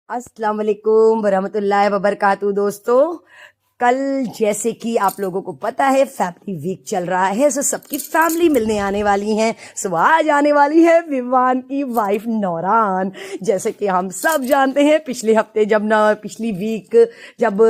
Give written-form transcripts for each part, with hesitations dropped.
अस्सलाम वालेकुम वरहमतुल्लाहि वबरकातुहू। दोस्तों, कल जैसे कि आप लोगों को पता है फैमिली वीक चल रहा है, सो सबकी फैमिली मिलने आने वाली हैं। सो आज आने वाली है विवान की वाइफ नौरान। जैसे कि हम सब जानते हैं पिछले हफ्ते पिछली वीक जब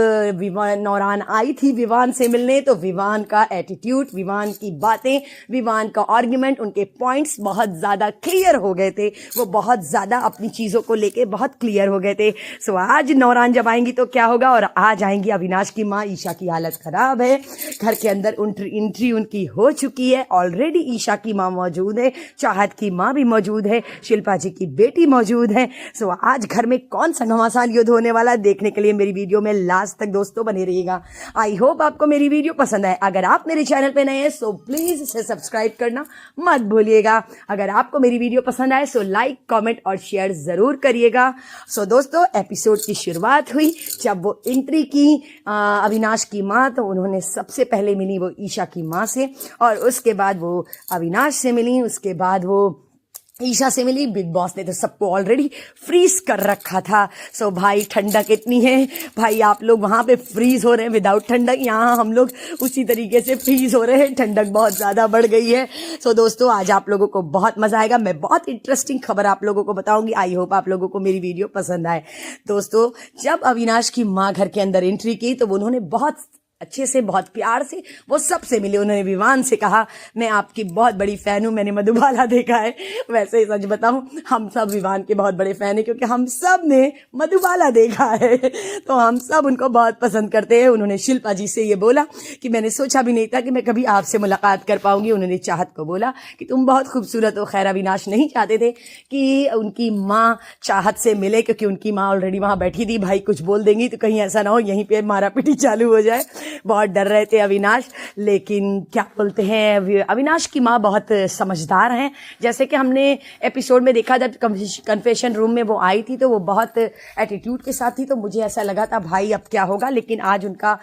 नौरान आई थी विवान से मिलने, तो विवान का एटीट्यूड, विवान की बातें, विवान का आर्ग्यूमेंट, उनके पॉइंट्स बहुत ज़्यादा क्लियर हो गए थे। वो बहुत ज़्यादा अपनी चीज़ों को लेके बहुत क्लियर हो गए थे। सो आज नौरान जब आएंगी तो क्या होगा, और आज आएंगी अविनाश की माँ। ईशा की हालत खराब है, घर के अंदर एंट्री उनकी हो चुकी है ऑलरेडी। ईशा की माँ मौजूद है, चाहत की माँ भी मौजूद है, शिल्पा जी की बेटी मौजूद है। सो आज घर में कौन सा घमासान युद्ध होने वाला है, देखने के लिए मेरी वीडियो में लास्ट तक दोस्तों बने रहिएगा। आई होप आपको मेरी वीडियो पसंद आए। अगर आप मेरे चैनल पे नए हैं सो प्लीज इसे सब्सक्राइब करना मत भूलिएगा। अगर आपको मेरी वीडियो पसंद आए सो लाइक, कमेंट और शेयर जरूर करिएगा। सो दोस्तों, एपिसोड की शुरुआत हुई जब वो एंट्री की अविनाश की माँ, तो उन्होंने सबसे पहले मिली वो ईशा की माँ से, और उसके बाद वो अविनाश से मिली, उसके बाद वो ईशा से मिली। बिग बॉस ने तो सबको ऑलरेडी फ्रीज कर रखा था। सो भाई ठंडक इतनी है, भाई आप लोग वहां पे फ्रीज हो रहे हैं विदाउट ठंडक, यहाँ हम लोग उसी तरीके से फ्रीज हो रहे हैं, ठंडक बहुत ज्यादा बढ़ गई है। सो दोस्तों, आज आप लोगों को बहुत मजा आएगा। मैं बहुत इंटरेस्टिंग खबर आप लोगों को बताऊंगी। आई होप आप लोगों को मेरी वीडियो पसंद आए। दोस्तों, जब अविनाश की माँ घर के अंदर एंट्री की तो उन्होंने बहुत अच्छे से, बहुत प्यार से वो सबसे मिले। उन्होंने विवान से कहा, मैं आपकी बहुत बड़ी फैन हूं, मैंने मधुबाला देखा है। वैसे ही सच बताऊं, हम सब विवान के बहुत बड़े फैन हैं, क्योंकि हम सब ने मधुबाला देखा है, तो हम सब उनको बहुत पसंद करते हैं। उन्होंने शिल्पा जी से ये बोला कि मैंने सोचा भी नहीं था कि मैं कभी आपसे मुलाकात कर पाऊंगी। उन्होंने चाहत को बोला कि तुम बहुत खूबसूरत हो। खैर अविनाश नहीं चाहते थे कि उनकी माँ चाहत से मिले, क्योंकि उनकी माँ ऑलरेडी वहां बैठी थी। भाई कुछ बोल देंगी तो कहीं ऐसा ना हो यहीं पे मारा पीटी चालू हो जाए। बहुत डर रहे थे अविनाश, लेकिन क्या बोलते हैं, अविनाश की माँ बहुत समझदार हैं। जैसे कि हमने एपिसोड में देखा, जब कन्फेशन रूम में वो आई थी तो वो बहुत एटीट्यूड के साथ थी, तो मुझे ऐसा लगा था भाई अब क्या होगा, लेकिन आज उनका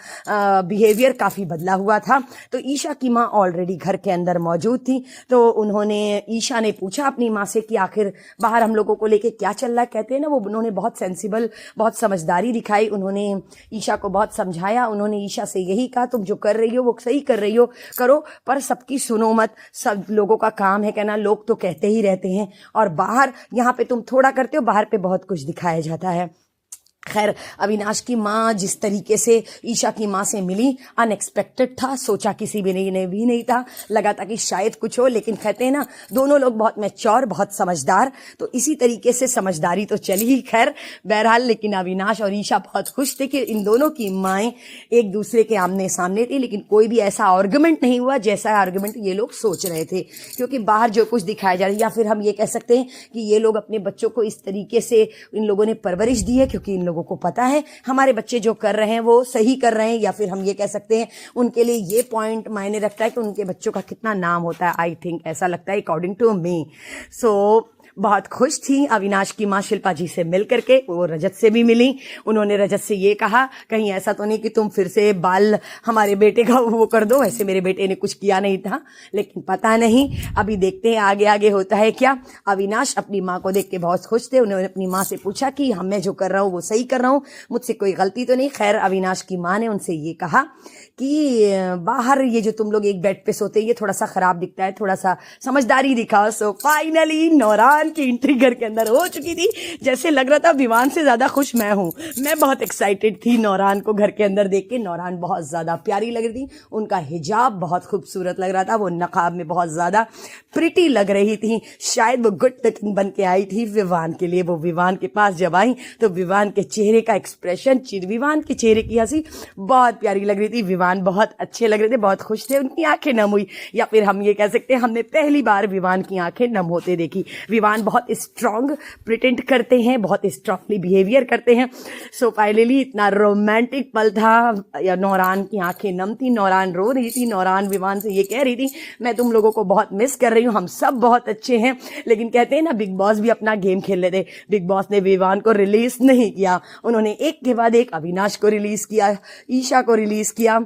बिहेवियर काफी बदला हुआ था। तो ईशा की माँ ऑलरेडी घर के अंदर मौजूद थी, तो ईशा ने पूछा अपनी माँ से कि आखिर बाहर हम लोगों को लेके क्या चल रहा है। कहते हैं ना, वो उन्होंने बहुत सेंसिबल, बहुत समझदारी दिखाई। उन्होंने ईशा को बहुत समझाया। उन्होंने ईशा से यही कहा, तुम जो कर रही हो वो सही कर रही हो, करो, पर सबकी सुनो मत। सब लोगों का काम है कहना, लोग तो कहते ही रहते हैं, और बाहर यहाँ पे तुम थोड़ा करते हो, बाहर पे बहुत कुछ दिखाया जाता है। खैर अविनाश की माँ जिस तरीके से ईशा की माँ से मिली, अनएक्सपेक्टेड था, सोचा किसी भी ने भी नहीं था। लगा था कि शायद कुछ हो, लेकिन कहते हैं ना, दोनों लोग बहुत मैच्योर, बहुत समझदार, तो इसी तरीके से समझदारी तो चली ही। खैर बहरहाल, लेकिन अविनाश और ईशा बहुत खुश थे कि इन दोनों की माएँ एक दूसरे के आमने सामने थी, लेकिन कोई भी ऐसा आर्गुमेंट नहीं हुआ जैसा आर्गुमेंट ये लोग सोच रहे थे। क्योंकि बाहर जो कुछ दिखाया जा रहा है, या फिर हम ये कह सकते हैं कि ये लोग अपने बच्चों को इस तरीके से इन लोगों ने परवरिश दी है, क्योंकि इन लोगों को पता है हमारे बच्चे जो कर रहे हैं वो सही कर रहे हैं, या फिर हम ये कह सकते हैं उनके लिए ये पॉइंट मायने रखता है कि उनके बच्चों का कितना नाम होता है। आई थिंक ऐसा लगता है अकॉर्डिंग टू मी। सो बहुत खुश थी अविनाश की माँ शिल्पा जी से मिल करके। वो रजत से भी मिली। उन्होंने रजत से ये कहा, कहीं ऐसा तो नहीं कि तुम फिर से बाल हमारे बेटे का वो कर दो। वैसे मेरे बेटे ने कुछ किया नहीं था, लेकिन पता नहीं, अभी देखते हैं आगे आगे होता है क्या। अविनाश अपनी माँ को देख के बहुत खुश थे। उन्होंने अपनी माँ से पूछा कि मैं जो कर रहा हूँ वो सही कर रहा हूँ, मुझसे कोई गलती तो नहीं। खैर अविनाश की माँ ने उनसे ये कहा कि बाहर ये जो तुम लोग एक बेड पे सोते, ये थोड़ा सा खराब दिखता है, थोड़ा सा समझदारी दिखाओ। सो फाइनली नौरान की एंट्री घर के अंदर हो चुकी थी। जैसे लग रहा था विवान से ज्यादा खुश मैं हूं। मैं बहुत एक्साइटेड थी नौरान को घर के अंदर देख के। नौरान बहुत ज्यादा प्यारी लग रही थी, उनका हिजाब बहुत खूबसूरत लग रहा था, वो नकाब में बहुत ज्यादा प्रिटी लग रही थी। शायद वो गुड लुकिंग बन के आई थी विवान के लिए। वो विवान के पास जब आई तो विवान के चेहरे का एक्सप्रेशन, विवान के चेहरे की हंसी बहुत प्यारी लग रही थी। विवान बहुत अच्छे लग रहे थे, बहुत खुश थे, उनकी आंखें नम हुई, या फिर हम ये कह सकते हैं हमने पहली बार विवान की आंखें नम होते देखी। विवान बहुत स्ट्रांग प्रिटेंड करते हैं, बहुत स्ट्रांगली बिहेवियर करते हैं। सो फाइनली इतना रोमांटिक पल था, या नौरान की आंखें नम थी, नौरान रो रही थी। नौरान विवान से ये कह रही थी, मैं तुम लोगों को बहुत मिस कर रही हूँ, हम सब बहुत अच्छे हैं। लेकिन कहते हैं ना, बिग बॉस भी अपना गेम खेल रहे थे। बिग बॉस ने विवान को रिलीज नहीं किया, उन्होंने एक के बाद एक अविनाश को रिलीज किया, ईशा को रिलीज किया,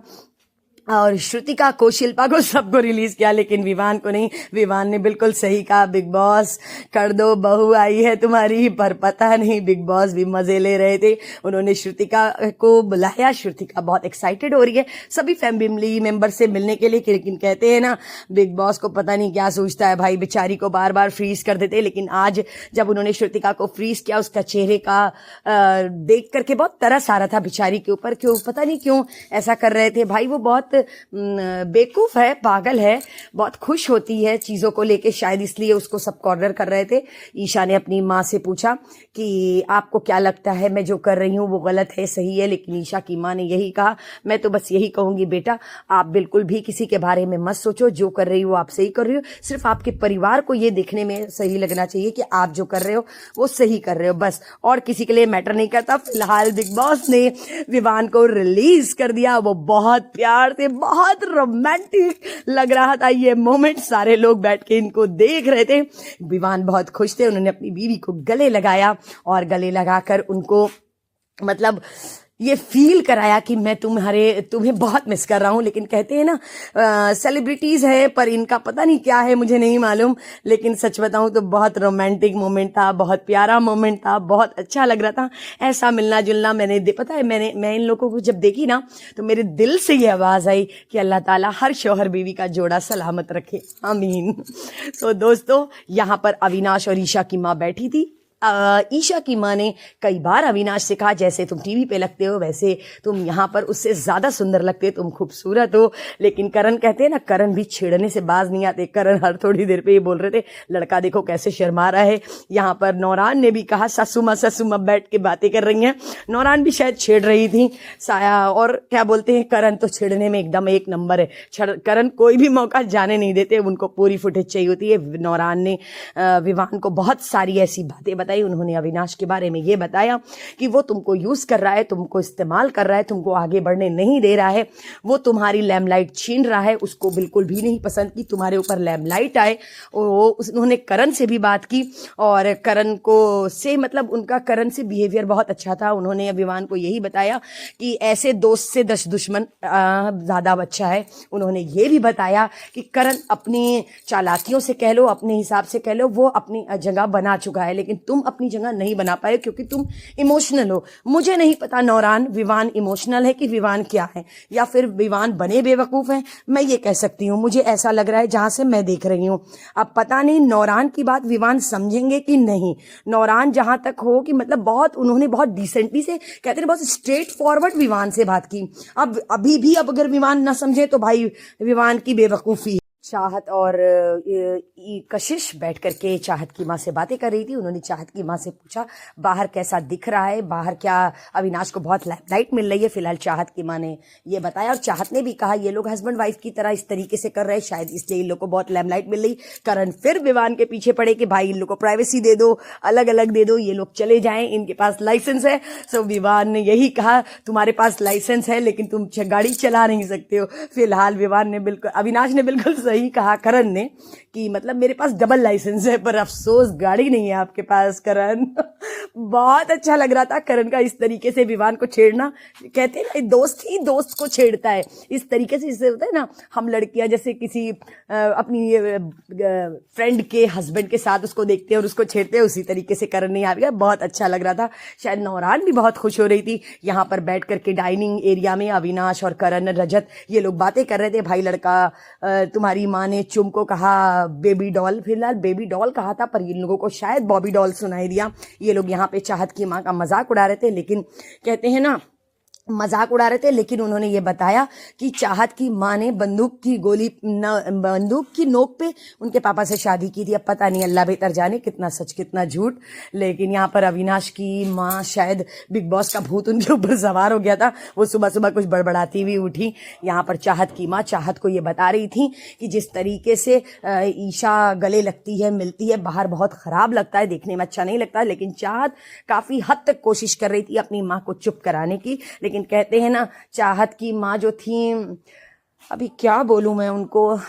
और श्रुतिका को, शिल्पा को, सबको रिलीज किया, लेकिन विवान को नहीं। विवान ने बिल्कुल सही कहा, बिग बॉस कर दो, बहू आई है तुम्हारी। पर पता नहीं बिग बॉस भी मजे ले रहे थे। उन्होंने श्रुतिका को बुलाया, श्रुतिका बहुत एक्साइटेड हो रही है सभी फैमिली मेंबर से मिलने के लिए, लेकिन कहते हैं ना बिग बॉस को पता नहीं क्या सोचता है भाई, बेचारी को बार बार फ्रीज कर देते। लेकिन आज जब उन्होंने श्रुतिका को फ्रीज किया, उसका चेहरे का देख करके बहुत तरस आ रहा था बेचारी के ऊपर। क्यों पता नहीं क्यों ऐसा कर रहे थे भाई, वो बहुत बेवकूफ है, पागल है, बहुत खुश होती है चीजों को लेके, शायद इसलिए उसको सब कॉर्नर कर रहे थे। ईशा ने अपनी माँ से पूछा कि आपको क्या लगता है मैं जो कर रही हूँ वो गलत है सही है, लेकिन ईशा की माँ ने यही कहा, मैं तो बस यही कहूंगी बेटा, आप बिल्कुल भी किसी के बारे में मत सोचो, जो कर रही हो आप सही कर रही हो, सिर्फ आपके परिवार को ये देखने में सही लगना चाहिए कि आप जो कर रहे हो वो सही कर रहे हो, बस, और किसी के लिए मैटर नहीं करता। फिलहाल बिग बॉस ने विवान को रिलीज कर दिया। वो बहुत प्यार से, बहुत रोमांटिक लग रहा था ये मोमेंट, सारे लोग बैठ के इनको देख रहे थे। विवान बहुत खुश थे, उन्होंने अपनी बीवी को गले लगाया और गले लगाकर उनको मतलब ये फील कराया कि मैं तुम्हें बहुत मिस कर रहा हूं। लेकिन कहते हैं ना सेलिब्रिटीज है पर इनका पता नहीं क्या है, मुझे नहीं मालूम, लेकिन सच बताऊं तो बहुत रोमांटिक मोमेंट था, बहुत प्यारा मोमेंट था, बहुत अच्छा लग रहा था। ऐसा मिलना जुलना पता है मैं इन लोगों को जब देखी ना तो मेरे दिल से ये आवाज आई कि अल्लाह ताला हर शौहर बीवी का जोड़ा सलामत रखे, आमीन। तो दोस्तों, यहाँ पर अविनाश और ईशा की माँ बैठी थी। ईशा की माँ ने कई बार अविनाश से कहा, जैसे तुम टीवी पे लगते हो वैसे तुम यहाँ पर उससे ज्यादा सुंदर लगते हो, तुम खूबसूरत हो। लेकिन करण कहते हैं ना, करण भी छेड़ने से बाज नहीं आते। करण हर थोड़ी देर पे ये बोल रहे थे, लड़का देखो कैसे शर्मा रहा है। यहाँ पर नौरान ने भी कहा, ससुमा बैठ के बातें कर रही हैं। नौरान भी शायद छेड़ रही थी साया, और क्या बोलते हैं, करण तो छेड़ने में एकदम एक नंबर है। करण कोई भी मौका जाने नहीं देते, उनको पूरी फुटेज चाहिए होती है। नौरान ने विवान को बहुत सारी ऐसी बातें बताई। उन्होंने अविनाश के बारे में ये बताया कि वो तुमको यूज कर रहा है, तुमको इस्तेमाल कर रहा है, तुमको आगे बढ़ने नहीं दे रहा है, वो तुम्हारी लैमलाइट छीन रहा है, उसको बिल्कुल भी नहीं पसंद कि तुम्हारे ऊपर लैमलाइट आए। उन्होंने करण से भी बात की और करण को से मतलब उनका करण से बिहेवियर बहुत अच्छा था। उन्होंने अभिमान को यही बताया कि ऐसे दोस्त से 10 दुश्मन ज्यादा अच्छा है। उन्होंने ये भी बताया कि करण अपनी चालाकियों से कह लो, अपने हिसाब से कह लो, वो अपनी जगह बना चुका है, लेकिन तुम अपनी जगह नहीं बना पाए क्योंकि तुम इमोशनल हो। मुझे नहीं पता नौरान विवान इमोशनल है कि विवान क्या है, या फिर विवान बने बेवकूफ है, मैं ये कह सकती हूँ। मुझे ऐसा लग रहा है जहां से मैं देख रही हूँ। अब पता नहीं नौरान की बात विवान समझेंगे कि नहीं। नौरान जहां तक हो कि मतलब उन्होंने बहुत डिसेंटली से, कहते हैं बहुत स्ट्रेट फॉरवर्ड विवान से बात की। अब अभी भी अब अगर विवान ना समझे तो भाई विवान की बेवकूफी। चाहत और कशिश बैठ करके चाहत की माँ से बातें कर रही थी। उन्होंने चाहत की माँ से पूछा बाहर कैसा दिख रहा है, बाहर क्या अविनाश को बहुत लाइट मिल रही है। फिलहाल चाहत की माँ ने ये बताया और चाहत ने भी कहा ये लोग हस्बैंड वाइफ की तरह इस तरीके से कर रहे हैं, शायद इसलिए इन लोग को बहुत लाइट मिल रही। करण फिर विवान के पीछे पड़े कि भाई इन लोग को प्राइवेसी दे दो, अलग अलग दे दो, ये लोग चले जाएं, इनके पास लाइसेंस है। सो विवान ने यही कहा तुम्हारे पास लाइसेंस है लेकिन तुम गाड़ी चला नहीं सकते हो। फिलहाल विवान ने बिल्कुल, अविनाश ने बिल्कुल सही कहा करण ने कि मतलब मेरे पास डबल लाइसेंस है पर अफसोस गाड़ी नहीं है आपके पास करण। बहुत अच्छा लग रहा था करण का इस तरीके से विवान को छेड़ना। कहते हैं ना दोस्त ही दोस्त को छेड़ता है इस तरीके से, जैसे होता है ना हम लड़कियां जैसे किसी अपनी फ्रेंड के हस्बैंड के साथ उसको देखते हैं और उसको छेड़ते हैं, उसी तरीके से करण नहीं आ गया। बहुत अच्छा लग रहा था। शायद नौरान भी बहुत खुश हो रही थी। यहाँ पर बैठ करके डाइनिंग एरिया में अविनाश और करण, रजत ये लोग बातें कर रहे थे। भाई लड़का तुम्हारी माँ ने चुम को कहा बेबी डॉल, फिलहाल बेबी डॉल कहा था पर इन लोगों को शायद बॉबी डॉल सुनाई दिया। ये लोग यहाँ पे चाहत की माँ का मजाक उड़ा रहे थे, लेकिन कहते हैं ना मजाक उड़ा रहे थे, लेकिन उन्होंने ये बताया कि चाहत की माँ ने बंदूक की नोक पे उनके पापा से शादी की थी। अब पता नहीं अल्लाह बेहतर जाने कितना सच कितना झूठ। लेकिन यहाँ पर अविनाश की माँ, शायद बिग बॉस का भूत उनके ऊपर सवार हो गया था, वो सुबह सुबह कुछ बड़बड़ाती हुई उठी। यहाँ पर चाहत की माँ चाहत को ये बता रही थी कि जिस तरीके से ईशा गले लगती है, मिलती है, बाहर बहुत खराब लगता है, देखने में अच्छा नहीं लगता। लेकिन चाहत काफी हद तक कोशिश कर रही थी अपनी माँ को चुप कराने की। लेकिन कहते हैं ना चाहत की माँ जो थी अभी क्या बोलूं मैं उनको,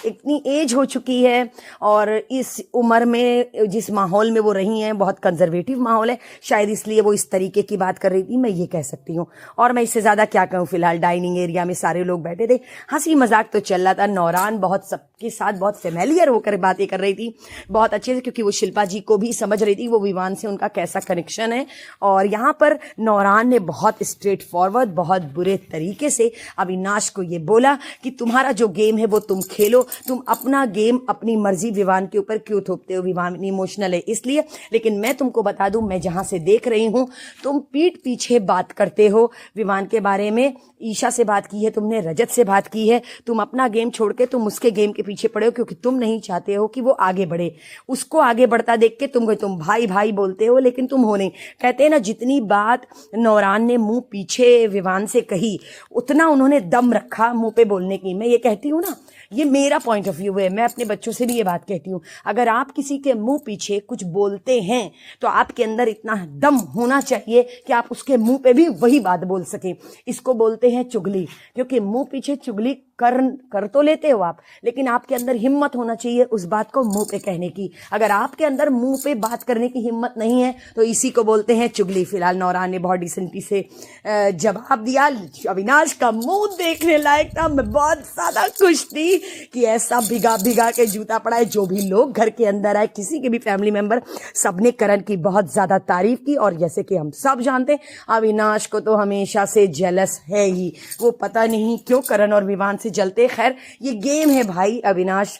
इतनी एज हो चुकी है और इस उम्र में जिस माहौल में वो रही हैं बहुत कंजर्वेटिव माहौल है, शायद इसलिए वो इस तरीके की बात कर रही थी, मैं ये कह सकती हूँ। और मैं इससे ज़्यादा क्या कहूँ, फिलहाल डाइनिंग एरिया में सारे लोग बैठे थे, हंसी मजाक तो चल रहा था। नौरान बहुत सबके साथ बहुत फेमिलियर होकर बातें कर रही थी, बहुत अच्छे से, क्योंकि वो शिल्पा जी को भी समझ रही थी वो विवान से उनका कैसा कनेक्शन है। और यहाँ पर नौरान ने बहुत स्ट्रेट फॉरवर्ड, बहुत बुरे तरीके से अविनाश को ये बोला कि तुम्हारा जो गेम है वो तुम खेलो, तुम अपना गेम अपनी मर्जी विवान के ऊपर क्यों थोपते हो, विवान इमोशनल है इसलिए। लेकिन मैं तुमको बता दूं, मैं जहां से देख रही हूं तुम पीठ पीछे बात करते हो विवान के बारे में। ईशा से बात की है तुमने, रजत से बात की है, तुम अपना गेम छोड़ के तुम उसके गेम के पीछे पड़े हो, क्योंकि तुम नहीं चाहते हो कि वो आगे बढ़े। उसको आगे बढ़ता देख के तुम भाई भाई बोलते हो, लेकिन तुम हो नहीं। कहते हैं ना, जितनी बात नौरान ने मुंह पीछे विवान से कही, उतना उन्होंने दम रखा मुंह पे बोलने की। मैं ये कहती हूँ ना, ये मेरा पॉइंट ऑफ व्यू है, मैं अपने बच्चों से भी ये बात कहती हूँ, अगर आप किसी के मुंह पीछे कुछ बोलते हैं तो आपके अंदर इतना दम होना चाहिए कि आप उसके मुंह पे भी वही बात बोल सकें। इसको बोलते हैं चुगली, क्योंकि मुंह पीछे चुगली कर तो लेते हो आप, लेकिन आपके अंदर हिम्मत होना चाहिए उस बात को मुंह पे कहने की। अगर आपके अंदर मुंह पे बात करने की हिम्मत नहीं है तो इसी को बोलते हैं चुगली। फिलहाल नौरान ने बहुत डिसेंटी से जवाब दिया। अविनाश का मुंह देखने लायक था, मैं बहुत ज्यादा खुश थी कि ऐसा भिगा भिगा के जूता पड़ा है। जो भी लोग घर के अंदर आए, किसी के भी फैमिली मेंबर, सबने करण की बहुत ज्यादा तारीफ की। और जैसे कि हम सब जानते हैं, अविनाश को तो हमेशा से जेलस है ही, वो पता नहीं क्यों करण और विवान से जलते। खैर, ये गेम है भाई अविनाश,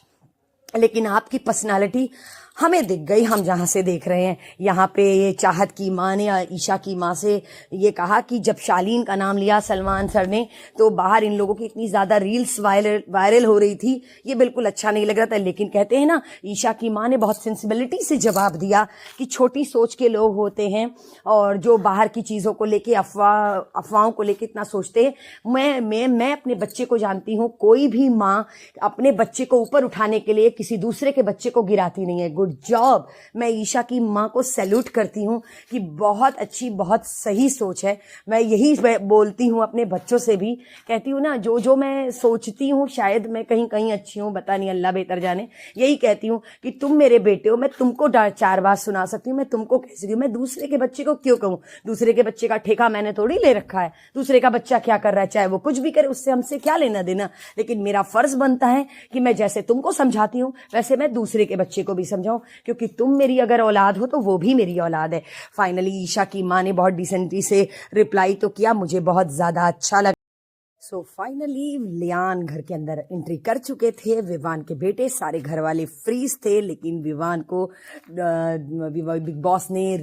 लेकिन आपकी पर्सनालिटी हमें दिख गई, हम जहां से देख रहे हैं। यहाँ पे ये चाहत की माँ ने ईशा की माँ से ये कहा कि जब शालीन का नाम लिया सलमान सर ने, तो बाहर इन लोगों की इतनी ज्यादा रील्स वायरल हो रही थी, ये बिल्कुल अच्छा नहीं लग रहा था। लेकिन कहते हैं ना, ईशा की माँ ने बहुत सेंसिबिलिटी से जवाब दिया कि छोटी सोच के लोग होते हैं और जो बाहर की चीजों को लेके, अफवाहों को लेके इतना सोचते हैं। मैं अपने बच्चे को जानती हूँ, कोई भी माँ अपने बच्चे को ऊपर उठाने के लिए किसी दूसरे के बच्चे को गिराती नहीं है। गुड जॉब, मैं ईशा की माँ को सैल्यूट करती हूँ कि बहुत अच्छी, बहुत सही सोच है। मैं यही बोलती हूँ अपने बच्चों से भी, कहती हूँ ना, जो मैं सोचती हूँ शायद मैं कहीं कहीं अच्छी हूँ, पता नहीं, अल्लाह बेहतर जाने। यही कहती हूँ कि तुम मेरे बेटे हो, मैं तुमको 4 बात सुना सकती हूँ, मैं तुमको कह सकती हूँ, मैं दूसरे के बच्चे को क्यों कहूँ? दूसरे के बच्चे का ठेका मैंने थोड़ी ले रखा है। दूसरे का बच्चा क्या कर रहा है, चाहे वो कुछ भी करे, उससे हमसे क्या लेना देना। लेकिन मेरा फर्ज बनता है कि मैं जैसे तुमको समझाती हूँ वैसे मैं दूसरे के बच्चे को भी समझाऊं, क्योंकि तुम मेरी अगर औलाद हो तो वो भी मेरी औलाद है। फाइनली ईशा की माँ ने बहुत डिसेंटली से रिप्लाई तो किया, मुझे बहुत ज्यादा अच्छा लगा। सो फाइनली लियान घर के अंदर एंट्री कर चुके थे। विवान के बेटे सारे घर वाले फ्रीज थे, लेकिन विवान को बिग बॉस ने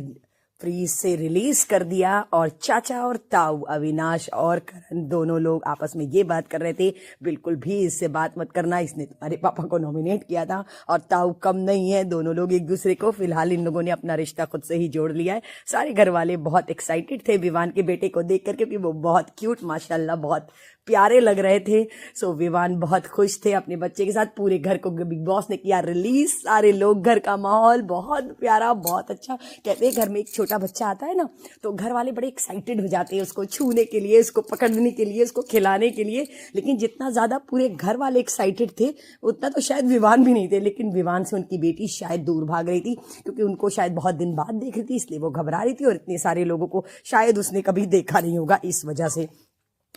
फ्रीज से रिलीज कर दिया। और चाचा और ताऊ, अविनाश और करण, दोनों लोग आपस में ये बात कर रहे थे, बिल्कुल भी इससे बात मत करना, इसने तुम्हारे पापा को नॉमिनेट किया था। और ताऊ कम नहीं है, दोनों लोग एक दूसरे को, फिलहाल इन लोगों ने अपना रिश्ता खुद से ही जोड़ लिया है। सारे घर वाले बहुत एक्साइटेड थे विवान के बेटे को देखकर, क्योंकि वो बहुत क्यूट, माशाल्लाह बहुत प्यारे लग रहे थे। सो विवान बहुत खुश थे अपने बच्चे के साथ। पूरे घर को बिग बॉस ने किया रिलीज, सारे लोग, घर का माहौल बहुत प्यारा, बहुत अच्छा। कहते हैं घर में एक छोटा बच्चा आता है ना, तो घर वाले बड़े एक्साइटेड हो जाते हैं उसको छूने के लिए, उसको पकड़ने के लिए, उसको खिलाने के लिए। लेकिन जितना ज्यादा पूरे घर वाले एक्साइटेड थे, उतना तो शायद विवान भी नहीं थे। लेकिन विवान से उनकी बेटी शायद दूर भाग रही थी, क्योंकि उनको शायद बहुत दिन बाद देख रही थी, इसलिए वो घबरा रही थी। और इतने सारे लोगों को शायद उसने कभी देखा नहीं होगा, इस वजह से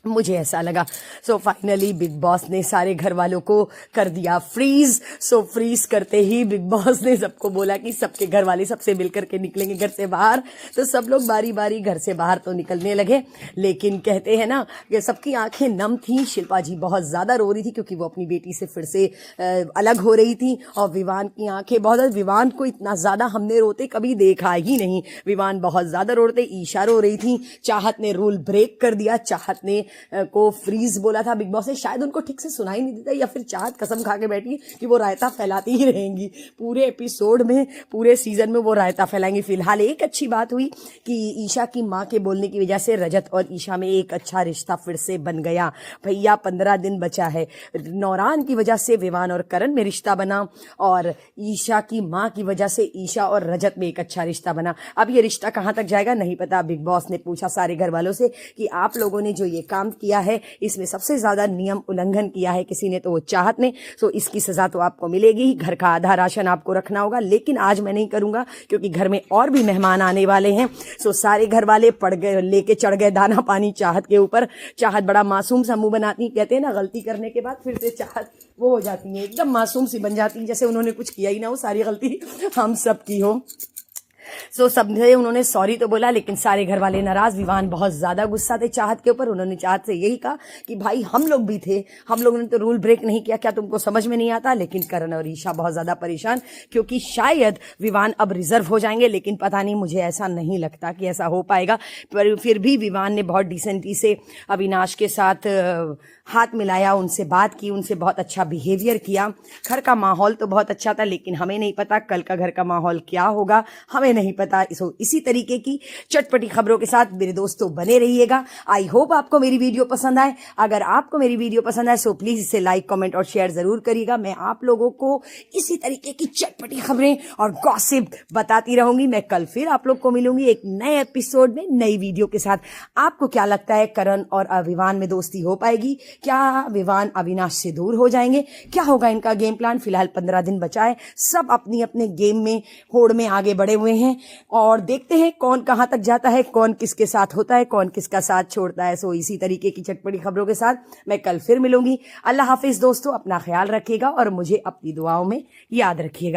मुझे ऐसा लगा। सो फाइनली बिग बॉस ने सारे घर वालों को कर दिया फ्रीज। सो फ्रीज करते ही बिग बॉस ने सबको बोला कि सबके घर वाले सबसे मिलकर के निकलेंगे घर से बाहर। तो सब लोग बारी बारी घर से बाहर तो निकलने लगे, लेकिन कहते हैं ना कि सबकी आंखें नम थी। शिल्पा जी बहुत ज्यादा रो रही थी, क्योंकि वो अपनी बेटी से फिर से अलग हो रही थी। और विवान की आंखें बहुत, विवान को इतना ज्यादा हमने रोते कभी देखा ही नहीं। विवान बहुत ज्यादा रो रहे थे, ईशा रो रही थी। चाहत ने रूल ब्रेक कर दिया, चाहत ने को फ्रीज बोला था बिग बॉस ने, शायद उनको ठीक से सुनाई नहीं देता, या फिर चाहत कसम खा के बैठी कि वो रायता फैलाती ही रहेंगी पूरे एपिसोड में, पूरे सीजन में वो रायता फैलाएंगी। फिलहाल एक अच्छी बात हुई कि ईशा की माँ के बोलने की वजह से रजत और ईशा में एक अच्छा रिश्ता फिर से बन गया। भैया 15 दिन बचा है, नौरान की वजह से विवान और करण में रिश्ता बना, और ईशा की माँ की वजह से ईशा और रजत में एक अच्छा रिश्ता बना। अब ये रिश्ता कहाँ तक जाएगा नहीं पता। बिग बॉस ने पूछा सारे घर वालों से कि आप लोगों ने जो ये काम काम किया है, इसमें सबसे ज्यादा नियम उल्लंघन किया है किसी ने तो वो चाहत ने। सो इसकी सजा तो आपको मिलेगी ही। घर का आधा राशन आपको रखना होगा, लेकिन आज मैं नहीं करूंगा क्योंकि घर में और भी मेहमान आने वाले हैं। सो सारे घर वाले पड़ गए, लेके चढ़ गए दाना पानी चाहत के ऊपर। चाहत बड़ा मासूम सा मुंह बनाती, कहते हैं ना गलती करने के बाद फिर से चाहत वो हो जाती है, एकदम मासूम सी बन जाती है, जैसे उन्होंने कुछ किया ही ना हो, सारी गलती हम सब की हो। सो सबसे उन्होंने सॉरी तो बोला, लेकिन सारे घर वाले नाराज। विवान बहुत ज्यादा गुस्सा थे चाहत के ऊपर। उन्होंने चाहत से यही कहा कि भाई हम लोग भी थे, हम लोगों ने तो रूल ब्रेक नहीं किया, क्या तुमको समझ में नहीं आता। लेकिन करण और ईशा बहुत ज्यादा परेशान, क्योंकि शायद विवान अब रिजर्व हो जाएंगे, लेकिन पता नहीं, मुझे ऐसा नहीं लगता कि ऐसा हो पाएगा। पर फिर भी विवान ने बहुत डिसेंटी से अविनाश के साथ हाथ मिलाया, उनसे बात की, उनसे बहुत अच्छा बिहेवियर किया। घर का माहौल तो बहुत अच्छा था, लेकिन हमें नहीं पता कल का घर का माहौल क्या होगा, हमें नहीं पता। इसी तरीके की चटपटी खबरों के साथ मेरे दोस्तों बने रहिएगा। आई होप आपको मेरी वीडियो पसंद आए। अगर आपको मेरी वीडियो पसंद आए सो प्लीज इसे लाइक, कमेंट और शेयर जरूर करिएगा। मैं आप लोगों को इसी तरीके की चटपटी खबरें और गॉसिप बताती रहूंगी। मैं कल फिर आप लोग को मिलूंगी एक नए एपिसोड में, नई वीडियो के साथ। आपको क्या लगता है, करण और विवान में दोस्ती हो पाएगी? क्या विवान अविनाश से दूर हो जाएंगे? क्या होगा इनका गेम प्लान? फिलहाल 15 दिन बचा है, सब अपनी अपने गेम में होड़ में आगे बढ़े हुए हैं और देखते हैं कौन कहां तक जाता है, कौन किसके साथ होता है, कौन किसका साथ छोड़ता है। सो इसी तरीके की चटपटी खबरों के साथ मैं कल फिर मिलूंगी। अल्लाह हाफिज दोस्तों, अपना ख्याल रखिएगा और मुझे अपनी दुआओं में याद रखिएगा।